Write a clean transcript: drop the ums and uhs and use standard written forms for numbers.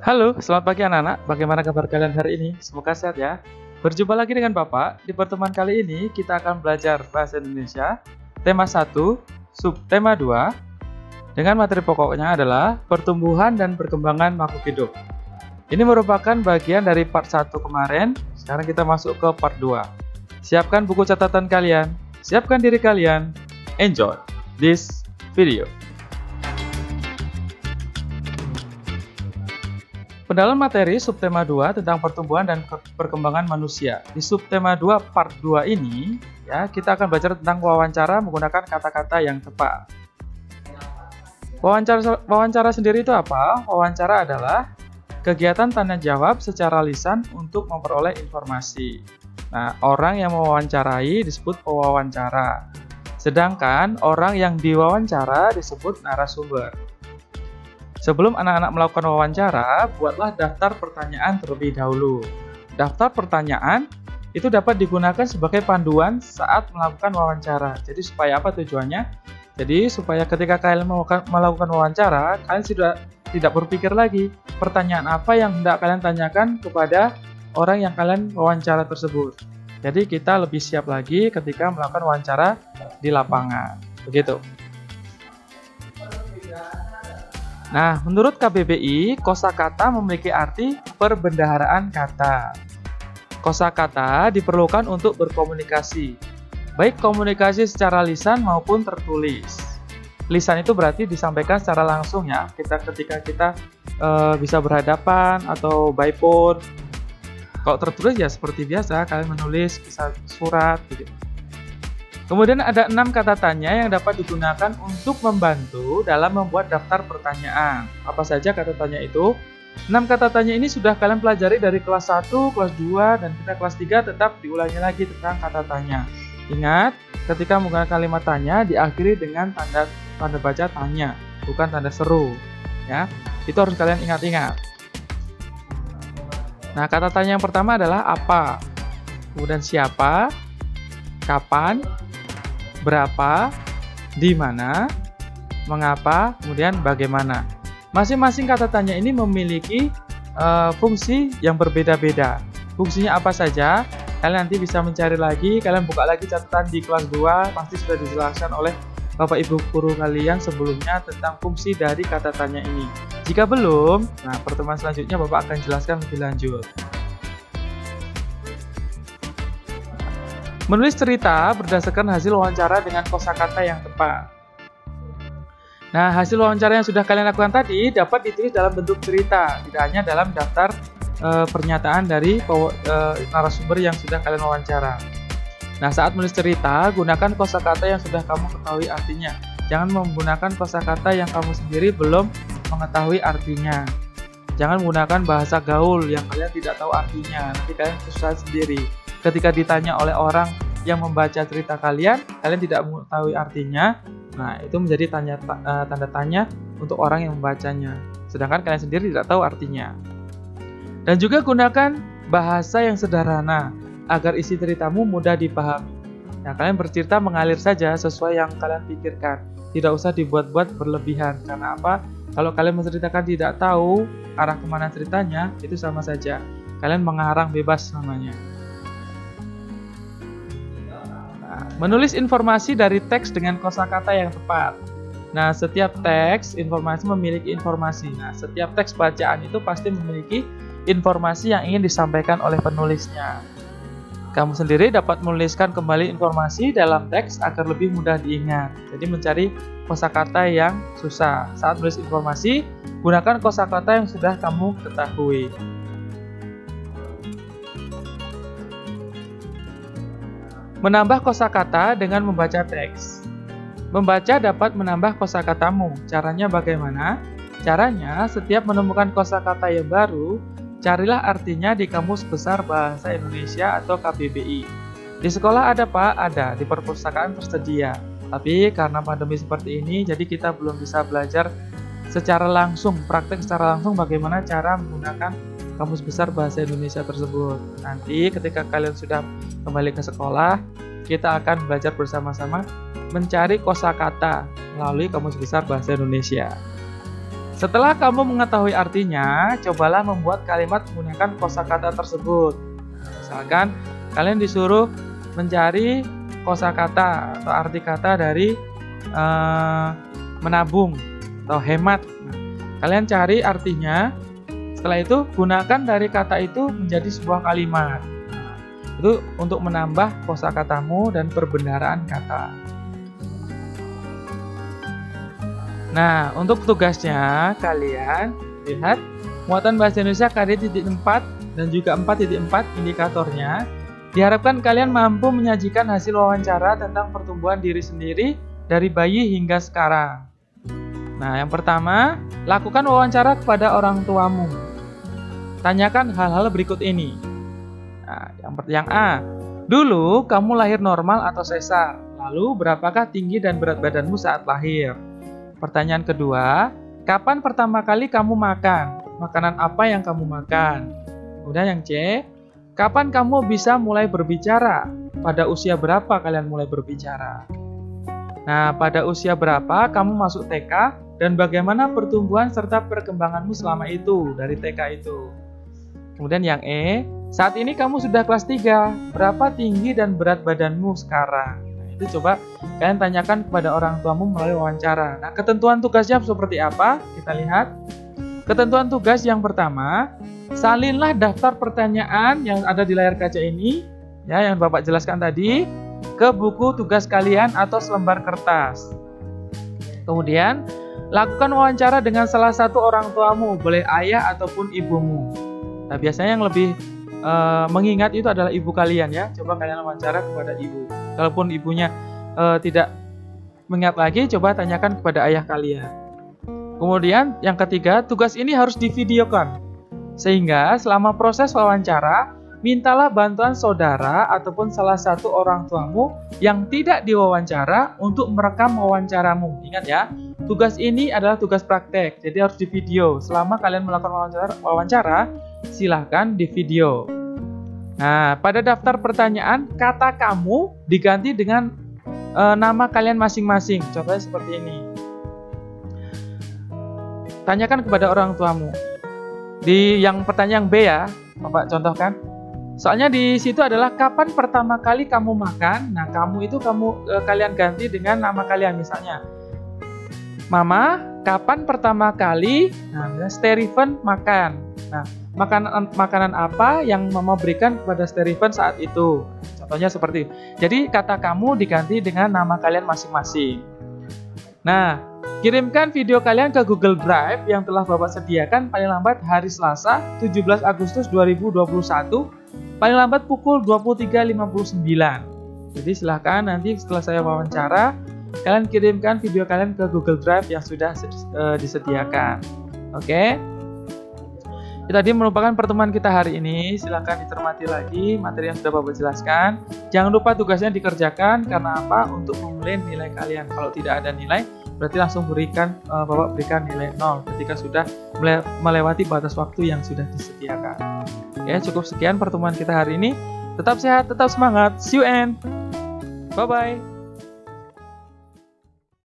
Halo, selamat pagi anak-anak. Bagaimana kabar kalian hari ini? Semoga sehat ya. Berjumpa lagi dengan Bapak. Di pertemuan kali ini kita akan belajar bahasa Indonesia tema 1, subtema 2 dengan materi pokoknya adalah pertumbuhan dan perkembangan makhluk hidup. Ini merupakan bagian dari part 1 kemarin. Sekarang kita masuk ke part 2. Siapkan buku catatan kalian, siapkan diri kalian. Enjoy this video. Pendalaman materi subtema 2 tentang pertumbuhan dan perkembangan manusia. Di subtema 2 part 2 ini, ya, kita akan belajar tentang wawancara menggunakan kata-kata yang tepat. Wawancara sendiri itu apa? Wawancara adalah kegiatan tanya jawab secara lisan untuk memperoleh informasi. Nah, orang yang mewawancarai disebut pewawancara. Sedangkan orang yang diwawancara disebut narasumber. Sebelum anak-anak melakukan wawancara, buatlah daftar pertanyaan terlebih dahulu. Daftar pertanyaan itu dapat digunakan sebagai panduan saat melakukan wawancara. Jadi supaya apa tujuannya? Jadi supaya ketika kalian melakukan wawancara, kalian sudah tidak berpikir lagi pertanyaan apa yang hendak kalian tanyakan kepada orang yang kalian wawancara tersebut. Jadi kita lebih siap lagi ketika melakukan wawancara di lapangan. Begitu. Nah, menurut KBBI, kosakata memiliki arti perbendaharaan kata. Kosakata diperlukan untuk berkomunikasi, baik komunikasi secara lisan maupun tertulis. Lisan itu berarti disampaikan secara langsung ya, ketika kita bisa berhadapan atau by phone. Kalau tertulis ya seperti biasa, kalian menulis, bisa surat, gitu. Kemudian ada 6 kata tanya yang dapat digunakan untuk membantu dalam membuat daftar pertanyaan. Apa saja kata tanya itu? 6 kata tanya ini sudah kalian pelajari dari kelas 1, kelas 2, dan kita kelas 3 tetap diulangi lagi tentang kata tanya. Ingat, ketika menggunakan kalimat tanya diakhiri dengan tanda baca tanya, bukan tanda seru. Ya, itu harus kalian ingat-ingat. Nah, kata tanya yang pertama adalah apa, kemudian siapa, kapan, berapa, di mana, mengapa, kemudian bagaimana. Masing-masing kata tanya ini memiliki fungsi yang berbeda-beda. Fungsinya apa saja? Kalian nanti bisa mencari lagi, kalian buka lagi catatan di kelas 2, pasti sudah dijelaskan oleh Bapak Ibu guru kalian sebelumnya tentang fungsi dari kata tanya ini. Jika belum, nah pertemuan selanjutnya Bapak akan jelaskan lebih lanjut. Menulis cerita berdasarkan hasil wawancara dengan kosakata yang tepat. Nah, hasil wawancara yang sudah kalian lakukan tadi dapat ditulis dalam bentuk cerita, tidak hanya dalam daftar pernyataan dari narasumber yang sudah kalian wawancara. Nah, saat menulis cerita, gunakan kosakata yang sudah kamu ketahui artinya. Jangan menggunakan kosakata yang kamu sendiri belum mengetahui artinya. Jangan menggunakan bahasa gaul yang kalian tidak tahu artinya, nanti kalian susah sendiri. Ketika ditanya oleh orang yang membaca cerita kalian tidak mengetahui artinya, nah itu menjadi tanda tanya untuk orang yang membacanya. Sedangkan kalian sendiri tidak tahu artinya. Dan juga gunakan bahasa yang sederhana agar isi ceritamu mudah dipahami. Nah, kalian bercerita mengalir saja sesuai yang kalian pikirkan. Tidak usah dibuat-buat berlebihan. Karena apa? Kalau kalian menceritakan tidak tahu arah kemana ceritanya, itu sama saja. Kalian mengarang bebas namanya. Menulis informasi dari teks dengan kosakata yang tepat. Nah, setiap teks informasi memiliki informasi. Nah, setiap teks bacaan itu pasti memiliki informasi yang ingin disampaikan oleh penulisnya. Kamu sendiri dapat menuliskan kembali informasi dalam teks agar lebih mudah diingat. Jadi mencari kosakata yang susah. Saat menulis informasi, gunakan kosakata yang sudah kamu ketahui. Menambah kosakata dengan membaca teks. Membaca dapat menambah kosakatamu. Caranya bagaimana? Caranya, setiap menemukan kosakata yang baru, carilah artinya di Kamus Besar Bahasa Indonesia atau KBBI. Di sekolah ada Pak? Ada. Di perpustakaan tersedia. Tapi karena pandemi seperti ini, jadi kita belum bisa belajar secara langsung, praktek secara langsung bagaimana cara menggunakan Kamus Besar Bahasa Indonesia tersebut. Nanti ketika kalian sudah kembali ke sekolah, kita akan belajar bersama-sama mencari kosakata melalui Kamus Besar Bahasa Indonesia. Setelah kamu mengetahui artinya, cobalah membuat kalimat menggunakan kosakata tersebut. Misalkan kalian disuruh mencari kosakata atau arti kata dari menabung atau hemat. Nah, kalian cari artinya. Setelah itu gunakan dari kata itu menjadi sebuah kalimat. Nah, itu untuk menambah kosakatamu dan perbendaharaan kata. Nah, untuk tugasnya kalian lihat muatan bahasa Indonesia KD 4 dan juga 4.4 indikatornya. Diharapkan kalian mampu menyajikan hasil wawancara tentang pertumbuhan diri sendiri dari bayi hingga sekarang. Nah, yang pertama, lakukan wawancara kepada orang tuamu. Tanyakan hal-hal berikut ini. Nah, yang A, dulu kamu lahir normal atau sesar? Lalu berapakah tinggi dan berat badanmu saat lahir? Pertanyaan kedua, kapan pertama kali kamu makan? Makanan apa yang kamu makan? Kemudian yang C, kapan kamu bisa mulai berbicara? Pada usia berapa kalian mulai berbicara? Nah, pada usia berapa kamu masuk TK dan bagaimana pertumbuhan serta perkembanganmu selama itu dari TK itu? Kemudian yang E, saat ini kamu sudah kelas 3, berapa tinggi dan berat badanmu sekarang? Itu coba kalian tanyakan kepada orang tuamu melalui wawancara. Nah, ketentuan tugasnya seperti apa? Kita lihat. Ketentuan tugas yang pertama, salinlah daftar pertanyaan yang ada di layar kaca ini, ya, yang Bapak jelaskan tadi, ke buku tugas kalian atau selembar kertas. Kemudian, lakukan wawancara dengan salah satu orang tuamu, boleh ayah ataupun ibumu. Nah, biasanya yang lebih mengingat itu adalah ibu kalian, ya. Coba kalian wawancara kepada ibu. Kalaupun ibunya tidak mengingat lagi, coba tanyakan kepada ayah kalian. Kemudian yang ketiga, tugas ini harus divideokan. Sehingga selama proses wawancara, mintalah bantuan saudara ataupun salah satu orang tuamu yang tidak diwawancara untuk merekam wawancaramu. Ingat ya, tugas ini adalah tugas praktek, jadi harus divideo. Selama kalian melakukan wawancara, silahkan divideo. Nah, pada daftar pertanyaan, kata kamu diganti dengan nama kalian masing-masing. Contohnya seperti ini. Tanyakan kepada orang tuamu. Di yang pertanyaan B ya, Bapak contohkan. Soalnya di situ adalah kapan pertama kali kamu makan. Nah, kamu itu kalian ganti dengan nama kalian, misalnya. Mama, kapan pertama kali Steven makan? Nah, makanan apa yang Mama berikan kepada Steven saat itu? Contohnya seperti itu. Jadi kata kamu diganti dengan nama kalian masing-masing. Nah, kirimkan video kalian ke Google Drive yang telah Bapak sediakan paling lambat hari Selasa 17 Agustus 2021, paling lambat pukul 23.59. Jadi silahkan nanti setelah saya wawancara, kalian kirimkan video kalian ke Google Drive yang sudah disediakan. Oke? Itu tadi merupakan pertemuan kita hari ini. Silakan dicermati lagi materi yang sudah Bapak jelaskan. Jangan lupa tugasnya dikerjakan. Karena apa? Untuk memulai nilai kalian. Kalau tidak ada nilai, berarti langsung Bapak berikan nilai 0 ketika sudah melewati batas waktu yang sudah disediakan. Oke, cukup sekian pertemuan kita hari ini. Tetap sehat, tetap semangat. See you and bye-bye.